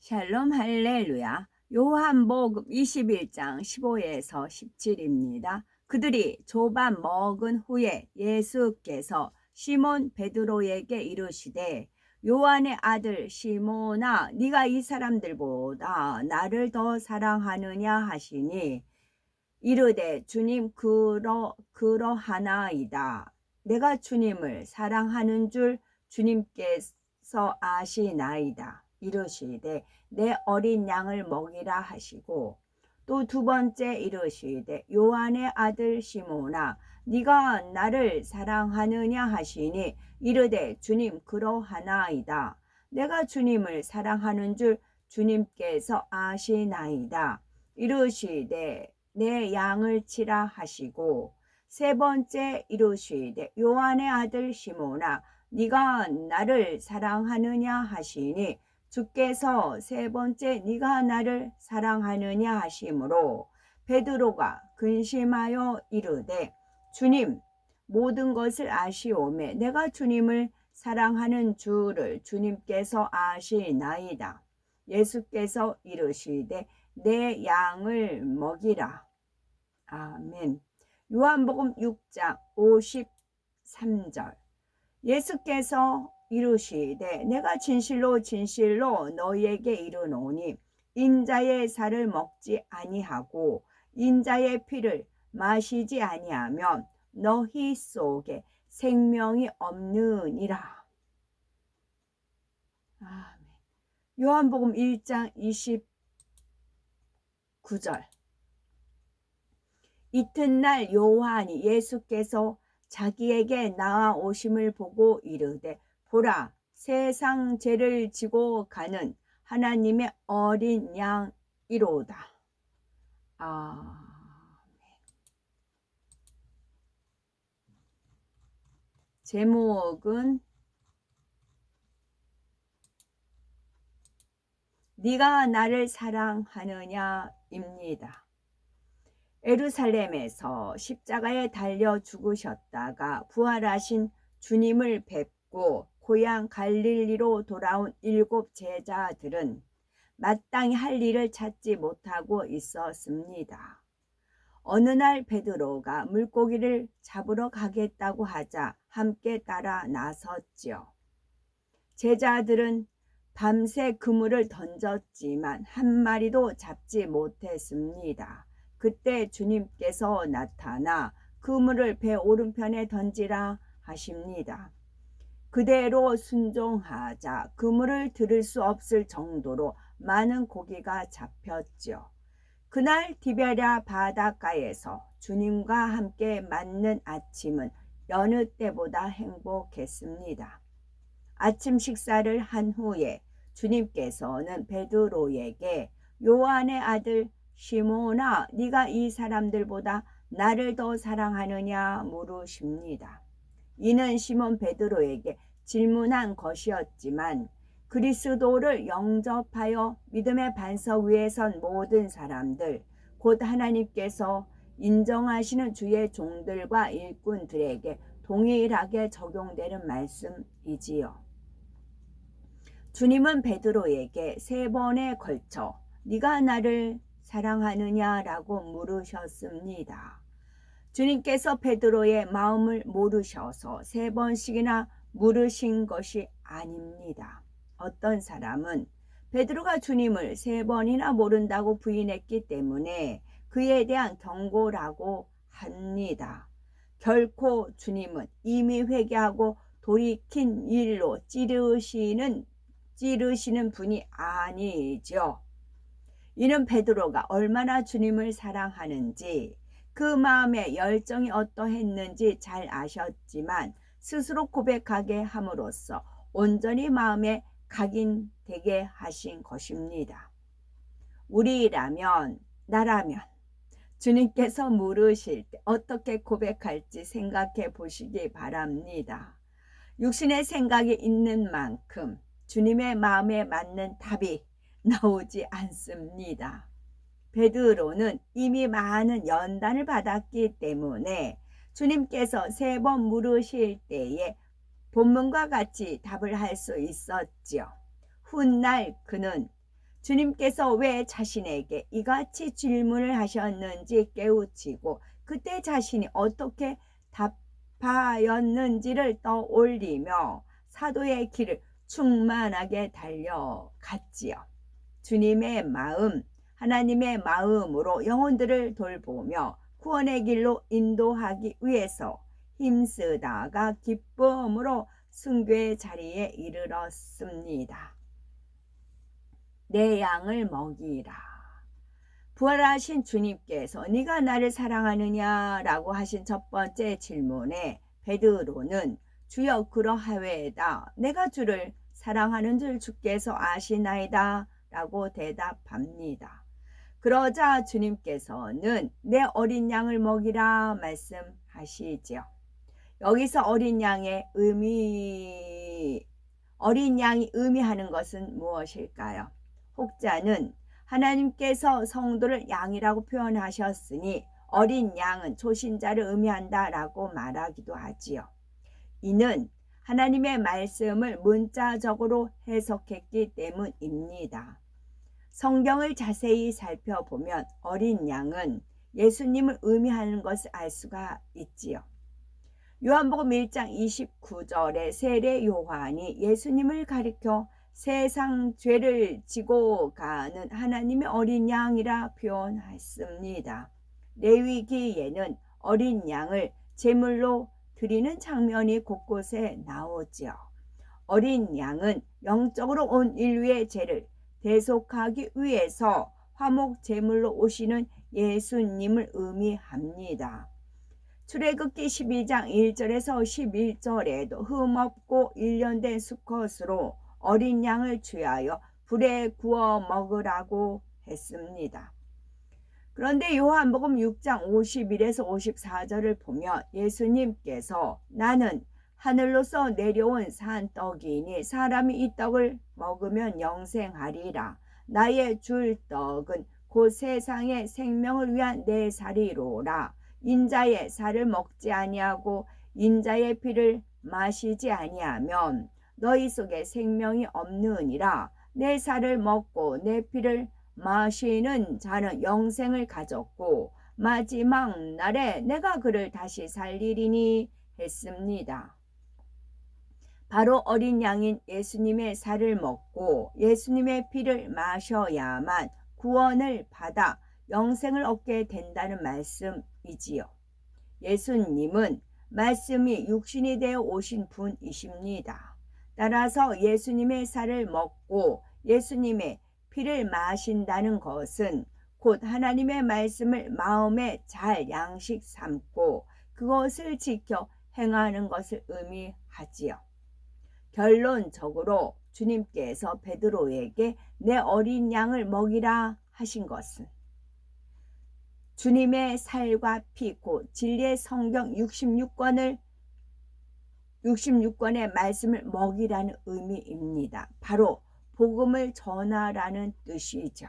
샬롬 할렐루야. 요한복음 21장 15에서 17입니다. 그들이 조반 먹은 후에 예수께서 시몬 베드로에게 이르시되 요한의 아들 시몬아 네가 이 사람들보다 나를 더 사랑하느냐 하시니 이르되 주님 그러하나이다. 내가 주님을 사랑하는 줄 주님께서 아시나이다. 이르시되 내 어린 양을 먹이라 하시고 또 두 번째 이르시되 요한의 아들 시몬아 네가 나를 사랑하느냐 하시니 이르되 주님 그러하나이다. 내가 주님을 사랑하는 줄 주님께서 아시나이다. 이르시되 내 양을 치라 하시고 세 번째 이르시되 요한의 아들 시몬아 네가 나를 사랑하느냐 하시니 주께서 세 번째 네가 나를 사랑하느냐 하시므로 베드로가 근심하여 이르되 주님 모든 것을 아시오매 내가 주님을 사랑하는 줄을 주님께서 아시나이다. 예수께서 이르시되 내 양을 먹이라. 아멘. 요한복음 6장 53절. 예수께서 이르시되 내가 진실로 진실로 너희에게 이르노니 인자의 살을 먹지 아니하고 인자의 피를 마시지 아니하면 너희 속에 생명이 없느니라. 아멘. 요한복음 1장 29절. 이튿날 요한이 예수께서 자기에게 나아오심을 보고 이르되 보라 세상 죄를 지고 가는 하나님의 어린 양이로다. 아멘. 제목은 네가 나를 사랑하느냐입니다. 예루살렘에서 십자가에 달려 죽으셨다가 부활하신 주님을 뵙고 고향 갈릴리로 돌아온 7 제자들은 마땅히 할 일을 찾지 못하고 있었습니다. 어느 날 베드로가 물고기를 잡으러 가겠다고 하자 함께 따라 나섰지요. 제자들은 밤새 그물을 던졌지만 한 마리도 잡지 못했습니다. 그때 주님께서 나타나 그물을 배 오른편에 던지라 하십니다. 그대로 순종하자 그물을 들을 수 없을 정도로 많은 고기가 잡혔지요. 그날 디베랴 바닷가에서 주님과 함께 맞는 아침은 여느 때보다 행복했습니다. 아침 식사를 한 후에 주님께서는 베드로에게 요한의 아들 시몬아 네가 이 사람들보다 나를 더 사랑하느냐 물으십니다. 이는 시몬 베드로에게 질문한 것이었지만 그리스도를 영접하여 믿음의 반석 위에 선 모든 사람들 곧 하나님께서 인정하시는 주의 종들과 일꾼들에게 동일하게 적용되는 말씀이지요. 주님은 베드로에게 3번에 걸쳐 네가 나를 사랑하느냐라고 물으셨습니다. 주님께서 베드로의 마음을 모르셔서 3번씩이나 물으신 것이 아닙니다. 어떤 사람은 베드로가 주님을 3번이나 모른다고 부인했기 때문에 그에 대한 경고라고 합니다. 결코 주님은 이미 회개하고 돌이킨 일로 찌르시는 분이 아니죠. 이는 베드로가 얼마나 주님을 사랑하는지 그 마음의 열정이 어떠했는지 잘 아셨지만 스스로 고백하게 함으로써 온전히 마음에 각인되게 하신 것입니다. 나라면 주님께서 물으실 때 어떻게 고백할지 생각해 보시기 바랍니다. 육신의 생각이 있는 만큼 주님의 마음에 맞는 답이 나오지 않습니다. 베드로는 이미 많은 연단을 받았기 때문에 주님께서 3번 물으실 때에 본문과 같이 답을 할 수 있었지요. 훗날 그는 주님께서 왜 자신에게 이같이 질문을 하셨는지 깨우치고 그때 자신이 어떻게 답하였는지를 떠올리며 사도의 길을 충만하게 달려갔지요. 주님의 마음, 하나님의 마음으로 영혼들을 돌보며 구원의 길로 인도하기 위해서 힘쓰다가 기쁨으로 순교의 자리에 이르렀습니다. 내 양을 먹이라. 부활하신 주님께서 네가 나를 사랑하느냐라고 하신 첫 번째 질문에 베드로는 주여 그러하외다. 내가 주를 사랑하는 줄 주께서 아시나이다 라고 대답합니다. 그러자 주님께서는 내 어린 양을 먹이라 말씀하시지요. 여기서 어린 양이 의미하는 것은 무엇일까요? 혹자는 하나님께서 성도를 양이라고 표현하셨으니 어린 양은 초신자를 의미한다라고 말하기도 하지요. 이는 하나님의 말씀을 문자적으로 해석했기 때문입니다. 성경을 자세히 살펴보면 어린 양은 예수님을 의미하는 것을 알 수가 있지요. 요한복음 1장 29절에 세례 요한이 예수님을 가리켜 세상 죄를 지고 가는 하나님의 어린 양이라 표현했습니다. 레위기에는 어린 양을 제물로 드리는 장면이 곳곳에 나오지요. 어린 양은 영적으로 온 인류의 죄를 대속하기 위해서 화목 제물로 오시는 예수님을 의미합니다. 출애굽기 12장 1절에서 11절에도 흠없고 일련된 수컷으로 어린 양을 취하여 불에 구워 먹으라고 했습니다. 그런데 요한복음 6장 51에서 54절을 보면 예수님께서 나는 하늘로서 내려온 산떡이니 사람이 이 떡을 먹으면 영생하리라. 나의 줄 떡은 곧 세상의 생명을 위한 내 살이로라. 인자의 살을 먹지 아니하고 인자의 피를 마시지 아니하면 너희 속에 생명이 없느니라. 내 살을 먹고 내 피를 마시는 자는 영생을 가졌고 마지막 날에 내가 그를 다시 살리리니 했습니다. 바로 어린 양인 예수님의 살을 먹고 예수님의 피를 마셔야만 구원을 받아 영생을 얻게 된다는 말씀이지요. 예수님은 말씀이 육신이 되어 오신 분이십니다. 따라서 예수님의 살을 먹고 예수님의 피를 마신다는 것은 곧 하나님의 말씀을 마음에 잘 양식 삼고 그것을 지켜 행하는 것을 의미하지요. 결론적으로 주님께서 베드로에게 내 어린 양을 먹이라 하신 것은 주님의 살과 피 곧 진리의 성경 66권의 말씀을 먹이라는 의미입니다. 바로 복음을 전하라는 뜻이죠.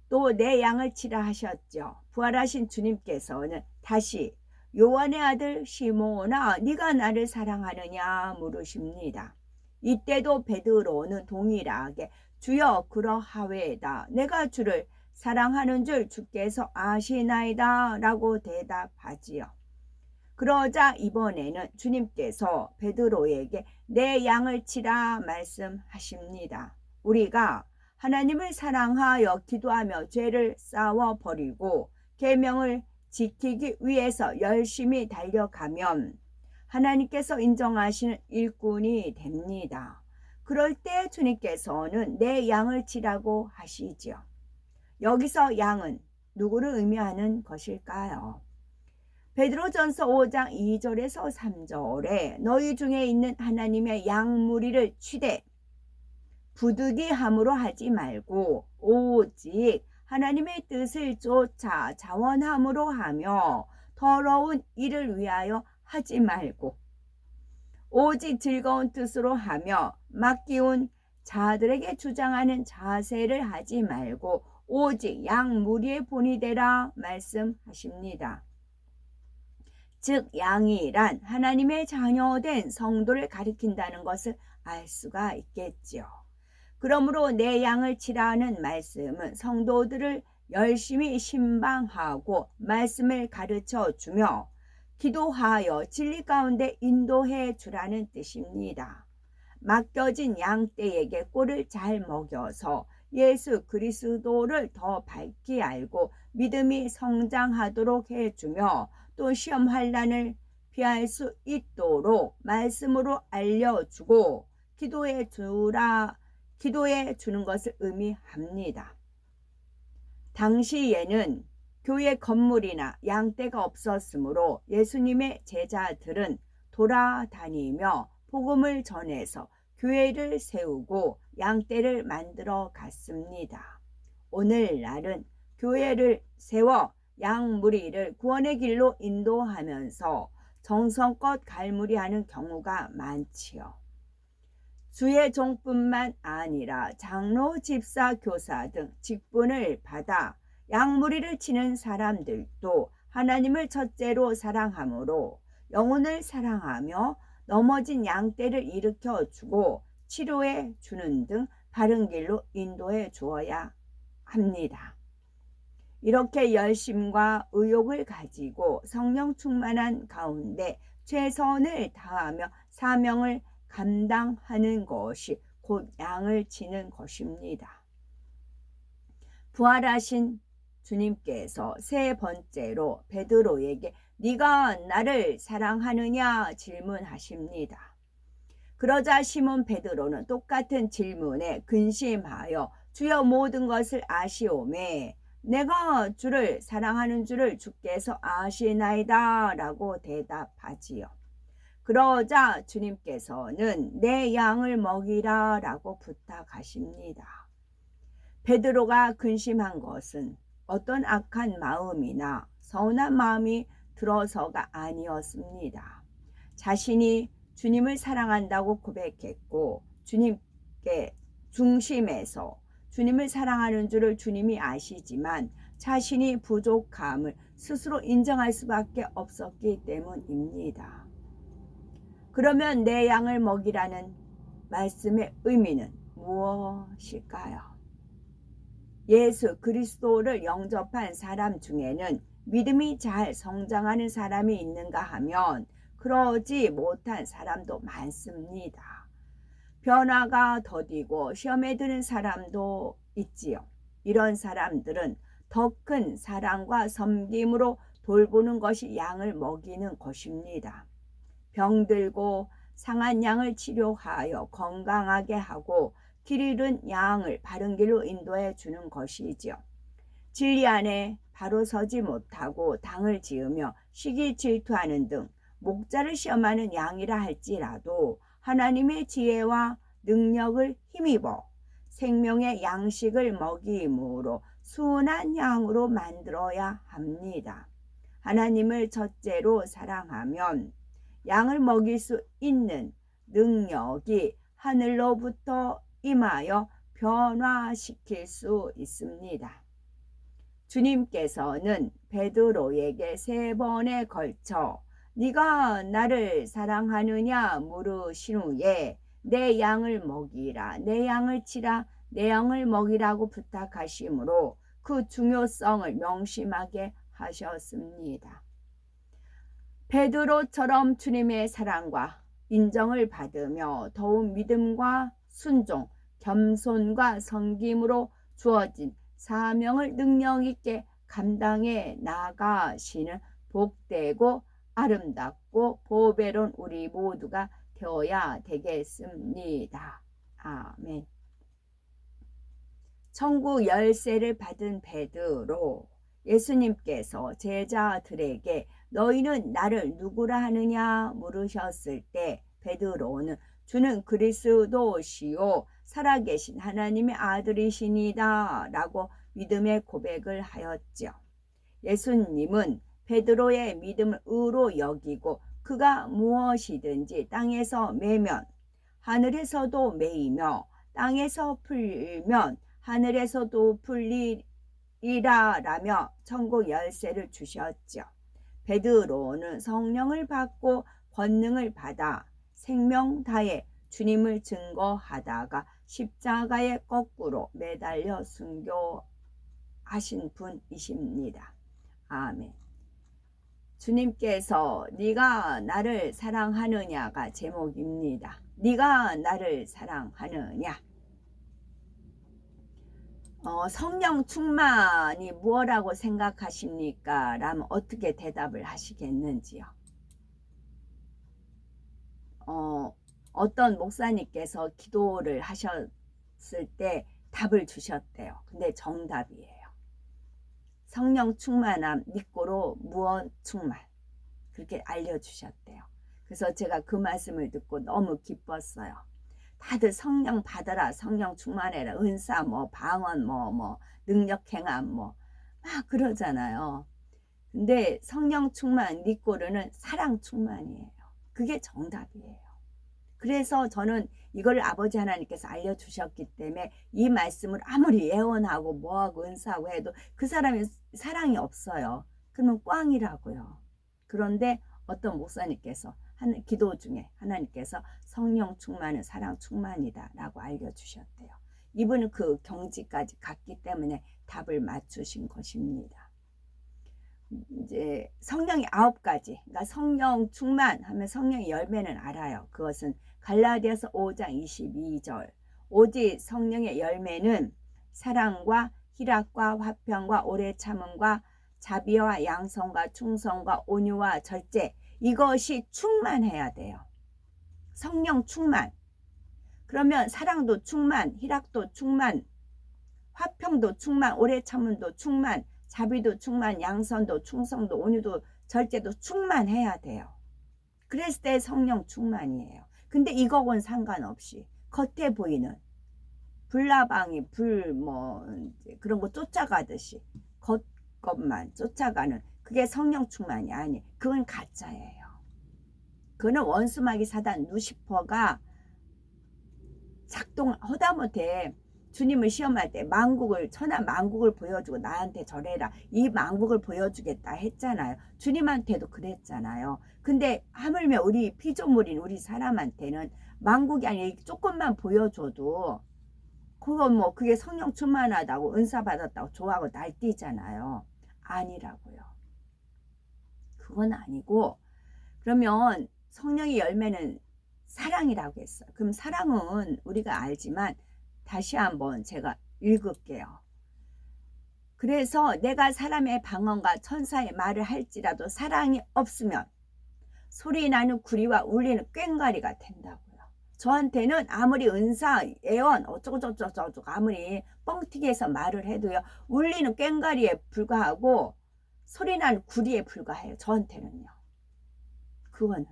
또 내 양을 치라 하셨죠. 부활하신 주님께서는 다시 요한의 아들 시몬아 네가 나를 사랑하느냐 물으십니다. 이때도 베드로는 동일하게 주여 그러하외다. 내가 주를 사랑하는 줄 주께서 아시나이다 라고 대답하지요. 그러자 이번에는 주님께서 베드로에게 내 양을 치라 말씀하십니다. 우리가 하나님을 사랑하여 기도하며 죄를 싸워버리고 계명을 지키기 위해서 열심히 달려가면 하나님께서 인정하시는 일꾼이 됩니다. 그럴 때 주님께서는 내 양을 치라고 하시죠. 여기서 양은 누구를 의미하는 것일까요? 베드로전서 5장 2절에서 3절에 너희 중에 있는 하나님의 양 무리를 취대 부득이함으로 하지 말고 오직 하나님의 뜻을 쫓아 자원함으로 하며 더러운 일을 위하여 하지 말고 오직 즐거운 뜻으로 하며 맡기운 자들에게 주장하는 자세를 하지 말고 오직 양 무리의 본이 되라 말씀하십니다. 즉 양이란 하나님의 자녀된 성도를 가리킨다는 것을 알 수가 있겠죠. 그러므로 내 양을 치라는 말씀은 성도들을 열심히 신방하고 말씀을 가르쳐 주며 기도하여 진리 가운데 인도해 주라는 뜻입니다. 맡겨진 양떼에게 꼴을 잘 먹여서 예수 그리스도를 더 밝히 알고 믿음이 성장하도록 해주며 또 시험 환난을 피할 수 있도록 말씀으로 알려주고 기도해 주는 것을 의미합니다. 당시에는 교회 건물이나 양떼가 없었으므로 예수님의 제자들은 돌아다니며 복음을 전해서 교회를 세우고 양떼를 만들어 갔습니다. 오늘날은 교회를 세워 양무리를 구원의 길로 인도하면서 정성껏 갈무리하는 경우가 많지요. 주의 종뿐만 아니라 장로, 집사, 교사 등 직분을 받아 양무리를 치는 사람들도 하나님을 첫째로 사랑하므로 영혼을 사랑하며 넘어진 양떼를 일으켜 주고 치료해 주는 등 바른 길로 인도해 주어야 합니다. 이렇게 열심과 의욕을 가지고 성령 충만한 가운데 최선을 다하며 사명을 감당하는 것이 곧 양을 치는 것입니다. 부활하신 주님께서 세 번째로 베드로에게 네가 나를 사랑하느냐 질문하십니다. 그러자 시몬 베드로는 똑같은 질문에 근심하여 주여 모든 것을 아시오매 내가 주를 사랑하는 줄을 주께서 아시나이다 라고 대답하지요. 그러자 주님께서는 내 양을 먹이라 라고 부탁하십니다. 베드로가 근심한 것은 어떤 악한 마음이나 서운한 마음이 들어서가 아니었습니다. 자신이 주님을 사랑한다고 고백했고 주님께 중심에서 주님을 사랑하는 줄을 주님이 아시지만 자신이 부족함을 스스로 인정할 수밖에 없었기 때문입니다. 그러면 내 양을 먹이라는 말씀의 의미는 무엇일까요? 예수 그리스도를 영접한 사람 중에는 믿음이 잘 성장하는 사람이 있는가 하면 그러지 못한 사람도 많습니다. 변화가 더디고 시험에 드는 사람도 있지요. 이런 사람들은 더 큰 사랑과 섬김으로 돌보는 것이 양을 먹이는 것입니다. 병들고 상한 양을 치료하여 건강하게 하고 길 잃은 양을 바른 길로 인도해 주는 것이지요. 진리 안에 바로 서지 못하고 당을 지으며 시기 질투하는 등 목자를 시험하는 양이라 할지라도 하나님의 지혜와 능력을 힘입어 생명의 양식을 먹이므로 순한 양으로 만들어야 합니다. 하나님을 첫째로 사랑하면 양을 먹일 수 있는 능력이 하늘로부터 임하여 변화시킬 수 있습니다. 주님께서는 베드로에게 3번에 걸쳐 네가 나를 사랑하느냐 물으신 후에 내 양을 먹이라, 내 양을 치라, 내 양을 먹이라고 부탁하시므로 그 중요성을 명심하게 하셨습니다. 베드로처럼 주님의 사랑과 인정을 받으며 더욱 믿음과 순종, 겸손과 섬김으로 주어진 사명을 능력 있게 감당해 나가시는 복되고 아름답고 보배로운 우리 모두가 되어야 되겠습니다. 아멘. 천국 열쇠를 받은 베드로, 예수님께서 제자들에게 너희는 나를 누구라 하느냐 물으셨을 때 베드로는 주는 그리스도시요 살아계신 하나님의 아들이시니다 라고 믿음의 고백을 하였죠. 예수님은 베드로의 믿음을 의로 여기고 그가 무엇이든지 땅에서 매면 하늘에서도 매이며 땅에서 풀면 하늘에서도 풀리리라 라며 천국 열쇠를 주셨죠. 베드로는 성령을 받고 권능을 받아 생명 다해 주님을 증거하다가 십자가에 거꾸로 매달려 순교하신 분이십니다. 아멘. 주님께서 네가 나를 사랑하느냐가 제목입니다. 네가 나를 사랑하느냐. 성령 충만이 무엇라고 생각하십니까? 라면 어떻게 대답을 하시겠는지요? 어떤 목사님께서 기도를 하셨을 때 답을 주셨대요. 근데 정답이에요. 성령 충만함 니꼬로 무엇 충만, 그렇게 알려주셨대요. 그래서 제가 그 말씀을 듣고 너무 기뻤어요. 다들 성령 받아라, 성령 충만해라, 은사 뭐 방언 뭐 능력 행함 뭐 막 그러잖아요. 근데 성령 충만 니꼬르는 사랑 충만이에요. 그게 정답이에요. 그래서 저는 이걸 아버지 하나님께서 알려주셨기 때문에 이 말씀을 아무리 예언하고 뭐하고 은사하고 해도 그 사람의 사랑이 없어요. 그러면 꽝이라고요. 그런데 어떤 목사님께서 기도 중에 하나님께서 성령 충만은 사랑 충만이다 라고 알려주셨대요. 이분은 그 경지까지 갔기 때문에 답을 맞추신 것입니다. 이제 성령이 9가지, 그러니까 성령 충만하면 성령의 열매는 알아요. 그것은 갈라디아서 5장 22절. 오직 성령의 열매는 사랑과 희락과 화평과 오래 참음과 자비와 양성과 충성과 온유와 절제, 이것이 충만해야 돼요. 성령 충만. 그러면 사랑도 충만, 희락도 충만, 화평도 충만, 오래 참음도 충만, 자비도 충만, 양선도 충성도 온유도 절제도 충만해야 돼요. 그랬을 때 성령 충만이에요. 근데 이거하고는 상관없이 겉에 보이는 불나방이 그런 거 쫓아가듯이 것만 쫓아가는 그게 성령 충만이 아니에요. 그건 가짜예요. 그거는 원수마귀 사단 루시퍼가 작동하다 못해 주님을 시험할 때 천하 만국을 보여주고 나한테 절해라, 이 만국을 보여주겠다 했잖아요. 주님한테도 그랬잖아요. 근데 하물며 우리 피조물인 우리 사람한테는 만국이 아니라 조금만 보여줘도 그게 성령 충만하다고 은사 받았다고 좋아하고 날뛰잖아요. 아니라고요. 그건 아니고, 그러면 성령의 열매는 사랑이라고 했어요. 그럼 사랑은 우리가 알지만 다시 한번 제가 읽을게요. 그래서 내가 사람의 방언과 천사의 말을 할지라도 사랑이 없으면 소리 나는 구리와 울리는 꽹과리가 된다고요. 저한테는 아무리 은사, 예언 어쩌고저쩌고 아무리 뻥튀기해서 말을 해도요, 울리는 꽹과리에 불과하고 소리 나는 구리에 불과해요. 저한테는요. 그거는.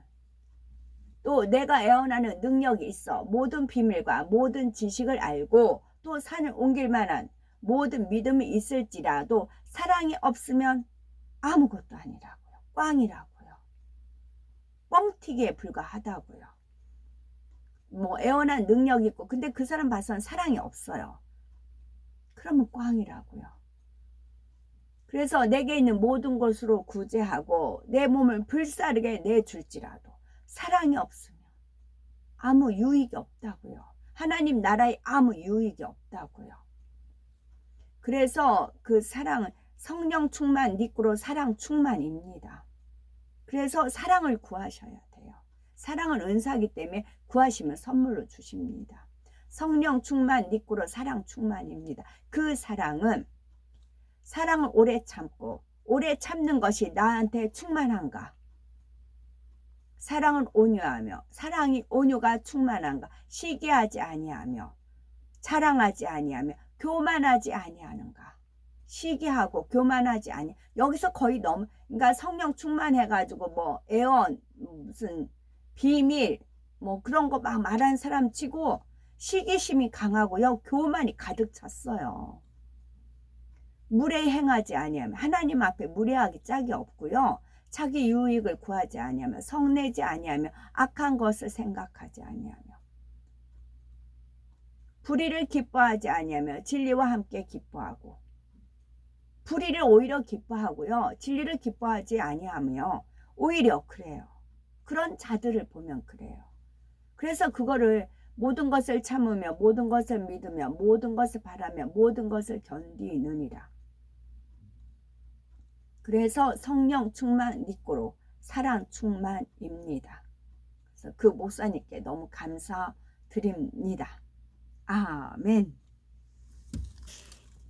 또 내가 애원하는 능력이 있어 모든 비밀과 모든 지식을 알고 또 산을 옮길 만한 모든 믿음이 있을지라도 사랑이 없으면 아무것도 아니라고요. 꽝이라고요. 뻥튀기에 불과하다고요. 애원한 능력이 있고 근데 그 사람 봐서는 사랑이 없어요. 그러면 꽝이라고요. 그래서 내게 있는 모든 것으로 구제하고 내 몸을 불사르게 내줄지라도 사랑이 없으면 아무 유익이 없다고요. 하나님 나라에 아무 유익이 없다고요. 그래서 그 사랑은 성령 충만 니꾸로 사랑 충만입니다. 그래서 사랑을 구하셔야 돼요. 사랑은 은사이기 때문에 구하시면 선물로 주십니다. 성령 충만 니꾸로 사랑 충만입니다. 그 사랑은 사랑을 오래 참고 오래 참는 것이 나한테 충만한가? 사랑은 온유하며 사랑이 온유가 충만한가? 시기하지 아니하며 자랑하지 아니하며 교만하지 아니하는가? 시기하고 교만하지 아니. 여기서 거의 너무 그러니까 성령 충만해가지고 애언 무슨 비밀 그런 거 막 말하는 사람 치고 시기심이 강하고요, 교만이 가득 찼어요. 무례 행하지 아니하며 하나님 앞에 무례하기 짝이 없고요. 자기 유익을 구하지 아니하며 성내지 아니하며 악한 것을 생각하지 아니하며 불의를 기뻐하지 아니하며 진리와 함께 기뻐하고 불의를 오히려 기뻐하고요. 진리를 기뻐하지 아니하며 오히려 그래요. 그런 자들을 보면 그래요. 그래서 그거를 모든 것을 참으며 모든 것을 믿으며 모든 것을 바라며 모든 것을 견디느니라. 그래서 성령 충만 니꼬로 사랑 충만입니다. 그래서 그 목사님께 너무 감사드립니다. 아멘.